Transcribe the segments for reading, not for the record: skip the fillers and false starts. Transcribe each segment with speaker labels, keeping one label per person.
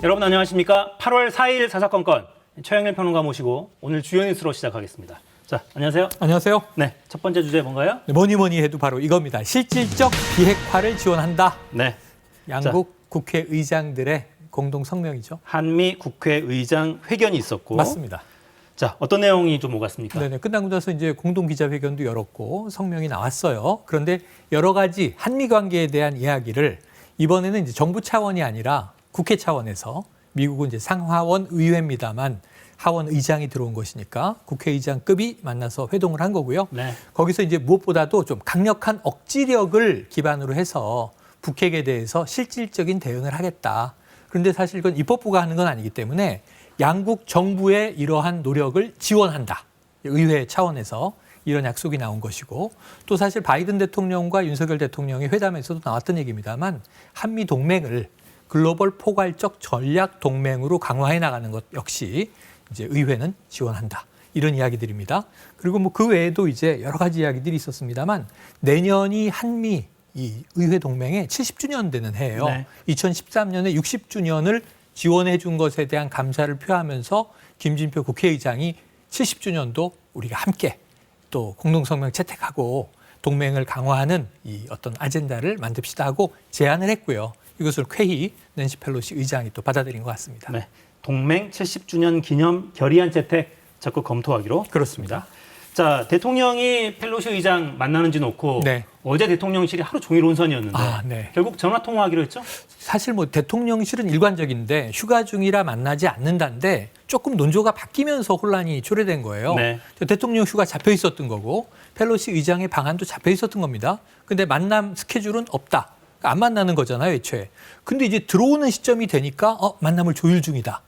Speaker 1: 여러분 안녕하십니까? 8월 4일 사사건건 최영일 평론가 모시고 오늘 주요 뉴스로 시작하겠습니다. 자, 안녕하세요.
Speaker 2: 안녕하세요.
Speaker 1: 네, 첫 번째 주제 뭔가요?
Speaker 2: 뭐니 해도 바로 이겁니다. 실질적 비핵화를 지원한다.
Speaker 1: 네,
Speaker 2: 양국 국회의장들의 공동 성명이죠.
Speaker 1: 한미 국회의장 회견이 있었고
Speaker 2: 맞습니다.
Speaker 1: 자, 어떤 내용이 좀 오갔습니까?
Speaker 2: 네네. 끝나고 나서 이제 공동 기자회견도 열었고 성명이 나왔어요. 그런데 여러 가지 한미 관계에 대한 이야기를 이번에는 이제 정부 차원이 아니라 국회 차원에서 미국은 이제 상하원 의회입니다만 하원 의장이 들어온 것이니까 국회의장급이 만나서 회동을 한 거고요.
Speaker 1: 네.
Speaker 2: 거기서 이제 무엇보다도 좀 강력한 억지력을 기반으로 해서 북핵에 대해서 실질적인 대응을 하겠다. 그런데 사실 이건 입법부가 하는 건 아니기 때문에 양국 정부의 이러한 노력을 지원한다. 의회 차원에서 이런 약속이 나온 것이고 또 사실 바이든 대통령과 윤석열 대통령의 회담에서도 나왔던 얘기입니다만 한미 동맹을 글로벌 포괄적 전략 동맹으로 강화해 나가는 것 역시 이제 의회는 지원한다. 이런 이야기들입니다. 그리고 뭐 그 외에도 이제 여러 가지 이야기들이 있었습니다만 내년이 한미 이 의회 동맹의 70주년 되는 해예요.
Speaker 1: 네.
Speaker 2: 2013년에 60주년을 지원해 준 것에 대한 감사를 표하면서 김진표 국회의장이 70주년도 우리가 함께 또 공동성명 채택하고 동맹을 강화하는 이 어떤 아젠다를 만듭시다 하고 제안을 했고요. 이것을 쾌히 낸시 펠로시 의장이 또 받아들인 것 같습니다.
Speaker 1: 네, 동맹 70주년 기념 결의안 채택 적극 검토하기로
Speaker 2: 그렇습니다.
Speaker 1: 자, 대통령이 펠로시 의장 만나는지 놓고
Speaker 2: 네.
Speaker 1: 어제 대통령실이 하루 종일 혼선이었는데
Speaker 2: 네.
Speaker 1: 결국 전화 통화하기로 했죠?
Speaker 2: 사실 뭐 대통령실은 일관적인데 휴가 중이라 만나지 않는다는데 조금 논조가 바뀌면서 혼란이 초래된 거예요.
Speaker 1: 네.
Speaker 2: 대통령 휴가 잡혀 있었던 거고 펠로시 의장의 방안도 잡혀 있었던 겁니다. 근데 만남 스케줄은 없다. 안 만나는 거잖아요, 애초에. 근데 이제 들어오는 시점이 되니까 만남을 조율 중이다.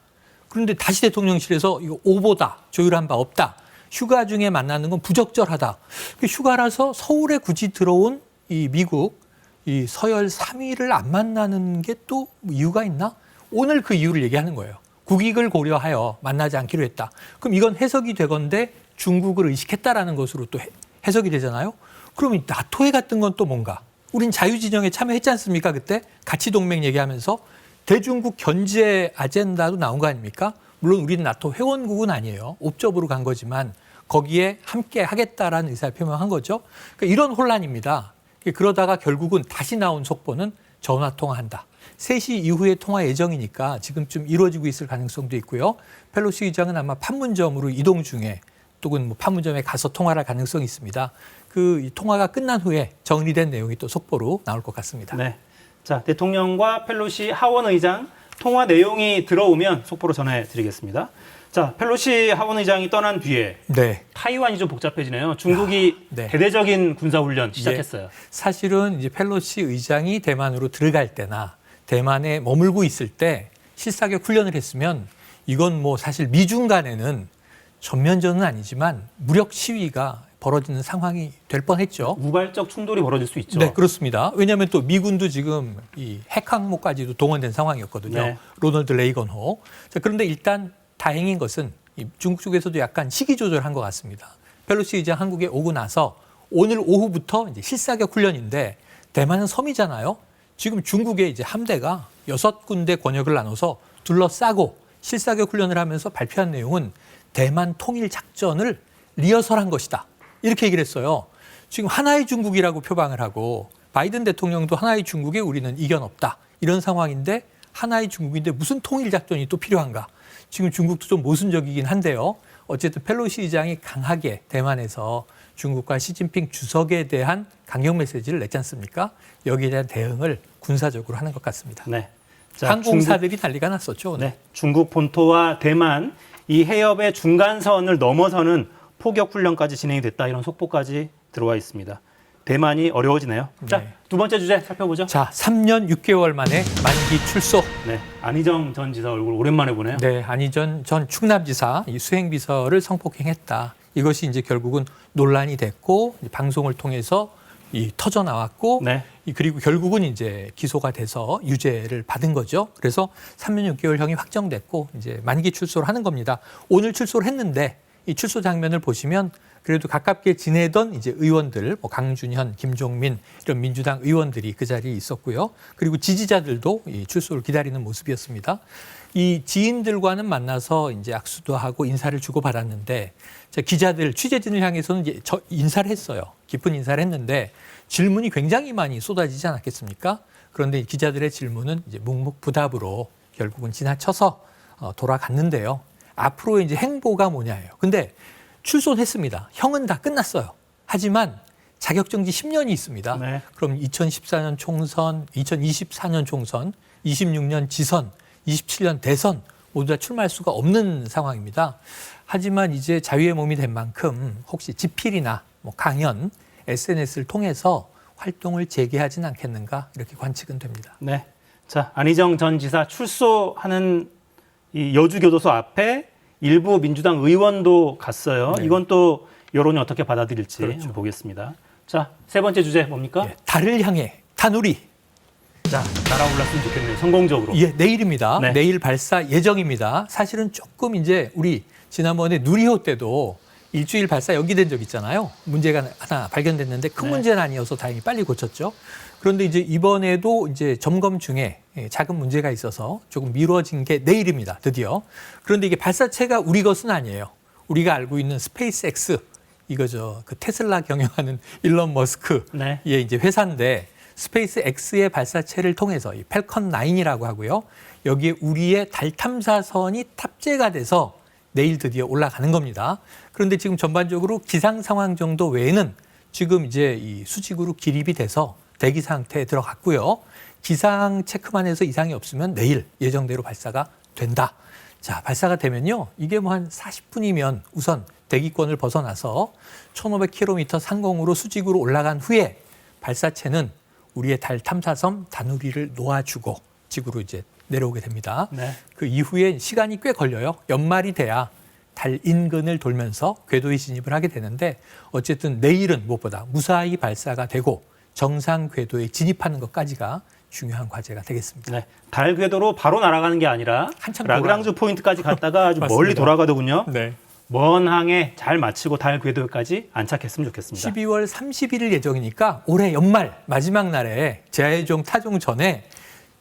Speaker 2: 그런데 다시 대통령실에서 이거 오보다, 조율한 바 없다. 휴가 중에 만나는 건 부적절하다. 휴가라서 서울에 굳이 들어온 이 미국 이 서열 3위를 안 만나는 게 또 이유가 있나? 오늘 그 이유를 얘기하는 거예요. 국익을 고려하여 만나지 않기로 했다. 그럼 이건 해석이 되건데 중국을 의식했다라는 것으로 또 해석이 되잖아요. 그럼 나토에 갔던 건 또 뭔가? 우린 자유진영에 참여했지 않습니까? 그때 가치동맹 얘기하면서 대중국 견제 아젠다도 나온 거 아닙니까? 물론 우리는 나토 회원국은 아니에요. 옵접으로 간 거지만 거기에 함께 하겠다라는 의사를 표명한 거죠. 그러니까 이런 혼란입니다. 그러다가 결국은 다시 나온 속보는 전화통화한다. 3시 이후에 통화 예정이니까 지금쯤 이루어지고 있을 가능성도 있고요. 펠로시 의장은 아마 판문점으로 이동 중에 또는 뭐 판문점에 가서 통화를 할 가능성이 있습니다. 그 통화가 끝난 후에 정리된 내용이 또 속보로 나올 것 같습니다.
Speaker 1: 네. 자, 대통령과 펠로시 하원 의장 통화 내용이 들어오면 속보로 전해드리겠습니다. 자, 펠로시 하원 의장이 떠난 뒤에
Speaker 2: 네.
Speaker 1: 타이완이 좀 복잡해지네요. 중국이
Speaker 2: 네.
Speaker 1: 대대적인 군사훈련 시작했어요.
Speaker 2: 사실은 이제 펠로시 의장이 대만으로 들어갈 때나 대만에 머물고 있을 때 실사격 훈련을 했으면 이건 뭐 사실 미중 간에는 전면전은 아니지만 무력 시위가 벌어지는 상황이 될 뻔했죠.
Speaker 1: 우발적 충돌이 벌어질 수 있죠.
Speaker 2: 네, 그렇습니다. 왜냐하면 또 미군도 지금 이 핵 항모까지도 동원된 상황이었거든요.
Speaker 1: 네.
Speaker 2: 로널드 레이건호. 자, 그런데 일단 다행인 것은 이 중국 쪽에서도 약간 시기 조절한 것 같습니다. 펠로시 의장 한국에 오고 나서 오늘 오후부터 이제 실사격 훈련인데 대만은 섬이잖아요. 지금 중국의 이제 함대가 6군데 권역을 나눠서 둘러싸고 실사격 훈련을 하면서 발표한 내용은 대만 통일 작전을 리허설한 것이다. 이렇게 얘기를 했어요. 지금 하나의 중국이라고 표방을 하고 바이든 대통령도 하나의 중국에 우리는 이견 없다. 이런 상황인데 하나의 중국인데 무슨 통일 작전이 또 필요한가. 지금 중국도 좀 모순적이긴 한데요. 어쨌든 펠로시 의장이 강하게 대만에서 중국과 시진핑 주석에 대한 강경 메시지를 냈지 않습니까? 여기에 대한 대응을 군사적으로 하는 것 같습니다.
Speaker 1: 네. 자,
Speaker 2: 항공사들이 난리가 났었죠. 오늘.
Speaker 1: 네. 중국 본토와 대만 이 해협의 중간선을 넘어서는 포격 훈련까지 진행이 됐다. 이런 속보까지 들어와 있습니다. 대만이 어려워지네요. 자,
Speaker 2: 네.
Speaker 1: 두 번째 주제 살펴보죠.
Speaker 2: 자, 3년 6개월 만에 만기 출소.
Speaker 1: 네. 안희정 전 지사 얼굴 오랜만에 보네요.
Speaker 2: 네, 안희정 전 충남지사 이 수행비서를 성폭행했다. 이것이 이제 결국은 논란이 됐고 방송을 통해서 터져 나왔고
Speaker 1: 네.
Speaker 2: 그리고 결국은 이제 기소가 돼서 유죄를 받은 거죠. 그래서 3년 6개월형이 확정됐고 이제 만기 출소를 하는 겁니다. 오늘 출소를 했는데 이 출소 장면을 보시면 그래도 가깝게 지내던 이제 의원들, 뭐 강준현, 김종민 이런 민주당 의원들이 그 자리에 있었고요. 그리고 지지자들도 이 출소를 기다리는 모습이었습니다. 이 지인들과는 만나서 이제 악수도 하고 인사를 주고 받았는데 기자들, 취재진을 향해서는 이제 인사를 했어요. 깊은 인사를 했는데 질문이 굉장히 많이 쏟아지지 않았겠습니까? 그런데 기자들의 질문은 이제 묵묵부답으로 결국은 지나쳐서 돌아갔는데요. 앞으로 이제 행보가 뭐냐예요. 근데 출소했습니다. 형은 다 끝났어요. 하지만 자격정지 10년이 있습니다.
Speaker 1: 네.
Speaker 2: 그럼 2014년 총선, 2024년 총선, 26년 지선, 27년 대선 모두 다 출마할 수가 없는 상황입니다. 하지만 이제 자유의 몸이 된 만큼 혹시 집필이나 뭐 강연, SNS를 통해서 활동을 재개하진 않겠는가 이렇게 관측은 됩니다.
Speaker 1: 네. 자, 안희정 전 지사 출소하는 이 여주교도소 앞에 일부 민주당 의원도 갔어요.
Speaker 2: 네.
Speaker 1: 이건 또 여론이 어떻게 받아들일지
Speaker 2: 그렇죠.
Speaker 1: 한번 보겠습니다. 자, 세 번째 주제 뭡니까?
Speaker 2: 예, 달을 향해 다누리.
Speaker 1: 자, 날아올랐으면 좋겠네요. 성공적으로.
Speaker 2: 예, 내일입니다.
Speaker 1: 네.
Speaker 2: 내일 발사 예정입니다. 사실은 조금 이제 우리 지난번에 누리호 때도 일주일 발사 연기된 적 있잖아요. 문제가 하나 발견됐는데 큰
Speaker 1: 네.
Speaker 2: 문제는 아니어서 다행히 빨리 고쳤죠. 그런데 이제 이번에도 이제 점검 중에 작은 문제가 있어서 조금 미뤄진 게 내일입니다. 드디어. 그런데 이게 발사체가 우리 것은 아니에요. 우리가 알고 있는 스페이스X 이거죠. 그 테슬라 경영하는 일론 머스크의
Speaker 1: 네.
Speaker 2: 이제 회사인데 스페이스X의 발사체를 통해서 이 펠컨 9이라고 하고요. 여기에 우리의 달 탐사선이 탑재가 돼서 내일 드디어 올라가는 겁니다. 그런데 지금 전반적으로 기상 상황 정도 외에는 지금 이제 이 수직으로 기립이 돼서 대기 상태에 들어갔고요. 기상 체크만 해서 이상이 없으면 내일 예정대로 발사가 된다. 자, 발사가 되면요. 이게 뭐 한 40분이면 우선 대기권을 벗어나서 1500km 상공으로 수직으로 올라간 후에 발사체는 우리의 달 탐사선 다누리를 놓아주고 지구로 이제 내려오게 됩니다.
Speaker 1: 네.
Speaker 2: 그 이후에 시간이 꽤 걸려요. 연말이 돼야 달 인근을 돌면서 궤도에 진입을 하게 되는데 어쨌든 내일은 무엇보다 무사히 발사가 되고 정상 궤도에 진입하는 것까지가 중요한 과제가 되겠습니다.
Speaker 1: 네. 달 궤도로 바로 날아가는 게 아니라
Speaker 2: 한참
Speaker 1: 라그랑주 포인트까지 갔다가 아주
Speaker 2: 맞습니다.
Speaker 1: 멀리 돌아가더군요.
Speaker 2: 네.
Speaker 1: 먼 항에 잘 마치고 달 궤도까지 안착했으면 좋겠습니다.
Speaker 2: 12월 31일 예정이니까 올해 연말 마지막 날에 재해종 타종 전에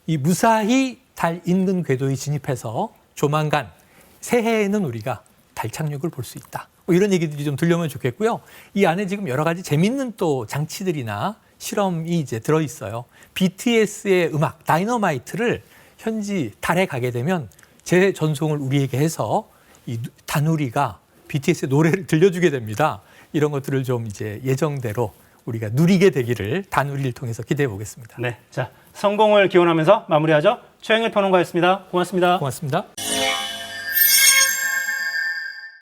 Speaker 2: 이 무사히 달 인근 궤도에 진입해서 조만간 새해에는 우리가 달 착륙을 볼 수 있다. 뭐 이런 얘기들이 좀 들려오면 좋겠고요. 이 안에 지금 여러 가지 재밌는 또 장치들이나 실험이 이제 들어있어요. BTS의 음악 다이너마이트를 현지 달에 가게 되면 재전송을 우리에게 해서 이 다누리가 BTS의 노래를 들려주게 됩니다. 이런 것들을 좀 이제 예정대로 우리가 누리게 되기를 다누리를 통해서 기대해 보겠습니다.
Speaker 1: 네. 자, 성공을 기원하면서 마무리하죠. 최영일 평론가였습니다. 고맙습니다.
Speaker 2: 고맙습니다.